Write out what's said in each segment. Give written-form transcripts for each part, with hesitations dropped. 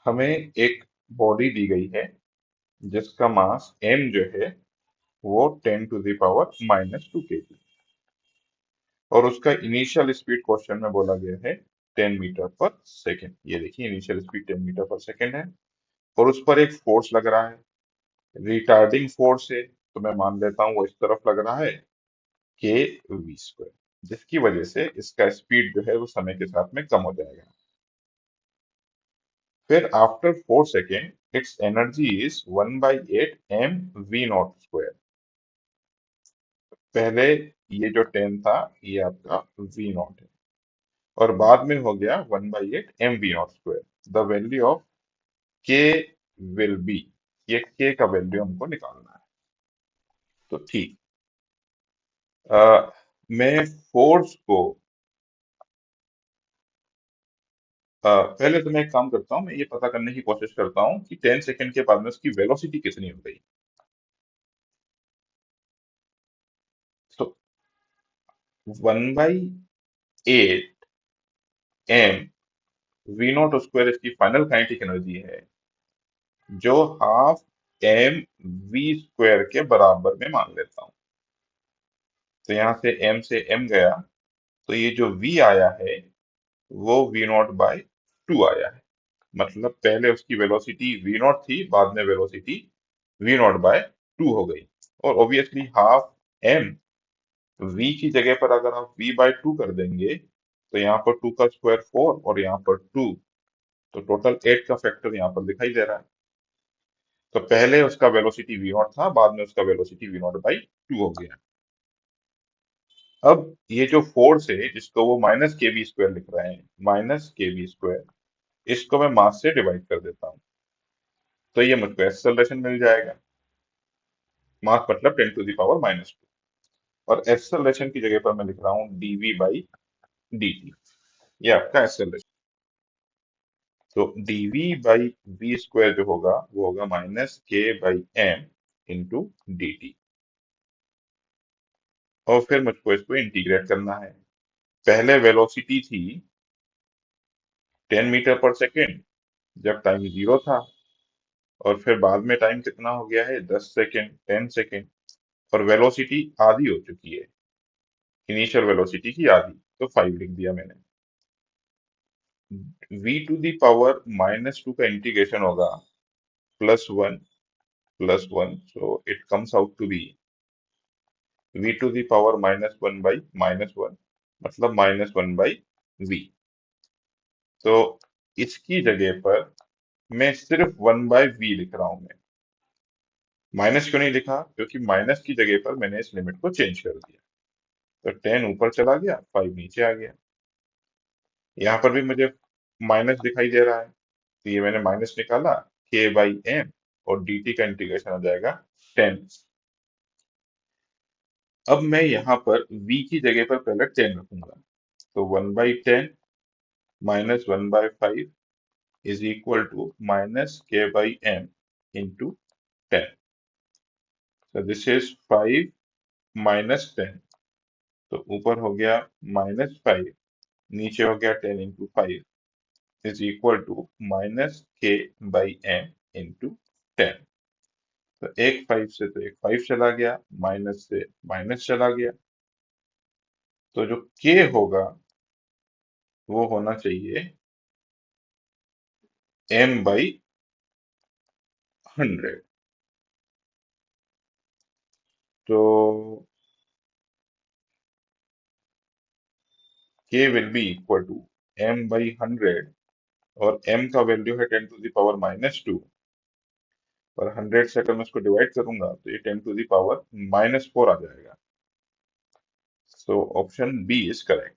हमें एक बॉडी दी गई है जिसका मास m जो है वो 10⁻⁻² और उसका इनिशियल स्पीड क्वेश्चन में बोला गया है 10 मीटर पर सेकेंड। ये देखिए इनिशियल स्पीड 10 मीटर पर सेकेंड है और उस पर एक फोर्स लग रहा है, रिटार्डिंग फोर्स है, तो मैं मान लेता हूँ वो इस तरफ लग रहा है k v², जिसकी वजह से इसका स्पीड जो है वो समय के साथ में कम हो जाएगा। फिर after 4 second it's energy is 1/8 mv0²। पहले ये जो 10 था ये आपका v0 है और बाद में हो गया 1/8 mv0²। The value of k will B, ये k का वैल्यू हमको निकालना है। तो ठीक, मैं फोर्स को पहले तो मैं एक काम करता हूँ, मैं ये पता करने की कोशिश करता हूँ कि 10 सेकेंड के बाद में उसकी वेलोसिटी कितनी हो गई। तो 1/8 m v0² इसकी फाइनल काइनेटिक एनर्जी है, जो हाफ mv² के बराबर में मान लेता हूँ। तो यहाँ से m से m गया, तो ये जो v आया है वो v0/2 आया है। मतलब पहले उसकी वेलोसिटी v0 थी, बाद में वेलोसिटी v0/2 हो गई। और ऑब्वियसली हाफ m, v की जगह पर अगर आप v/2 कर देंगे तो यहाँ पर 2 का स्क्वायर 4 और यहाँ पर 2, तो टोटल 8 का फैक्टर यहाँ पर दिखाई दे रहा है। तो पहले उसका वेलोसिटी v0 था, बाद में उसका वेलोसिटी v0/2 हो गया। अब ये जो फोर्स है जिसको वो -kv² लिख रहे हैं, -kv², इसको मैं मास से डिवाइड कर देता हूँ, तो ये मुझको एक्सेलरेशन मिल जाएगा। मास मतलब 10⁻⁻²। और एक्सेलरेशन की जगह पर मैं लिख रहा हूँ dv/dt, ये आपका एक्सेलरेशन। तो dv/v² जो होगा वो होगा -k/m × dt। और फिर मुझको इसको इंटीग्रेट करना है। पहले वेलोसिटी थी 10 मीटर पर सेकेंड जब टाइम 0 था, और फिर बाद में टाइम कितना हो गया है 10 सेकेंड, 10 सेकेंड, और वेलोसिटी आधी हो चुकी है, इनिशियल वेलोसिटी की आधी, तो 5 लिख दिया मैंने। v⁻⁻² का इंटीग्रेशन होगा +1 +1, so it comes out to be v⁻⁻1/-1, मतलब -1/v। तो इसकी जगह पर मैं सिर्फ 1/v लिख रहा हूं। मैं माइनस क्यों नहीं लिखा, क्योंकि माइनस की जगह पर मैंने इस लिमिट को चेंज कर दिया। तो 10 ऊपर चला गया, 5 नीचे आ गया। यहाँ पर भी मुझे माइनस दिखाई दे रहा है, तो ये मैंने माइनस निकाला, k/m, और dt का इंटीग्रेशन हो जाएगा 10। अब मैं यहाँ पर v की जगह पर पहले 10 रखूंगा, तो 1/10 -1/5 is equal to -k/m into 10। तो दिस इज 5 -10, तो ऊपर हो गया -5, नीचे हो गया 10 into 5 is equal to -k/m into 10। तो एक 5 से तो एक 5 चला गया, माइनस से माइनस चला गया, तो जो k होगा वो होना चाहिए m/100। तो k will be equal to m/100, और m का वैल्यू है 10⁻⁻², और 100 से अगर मैं इसको डिवाइड करूंगा तो ये 10⁻⁻4 आ जाएगा। So option B is correct.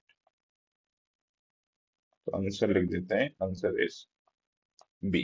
तो आंसर लिख देते हैं, आंसर इज बी।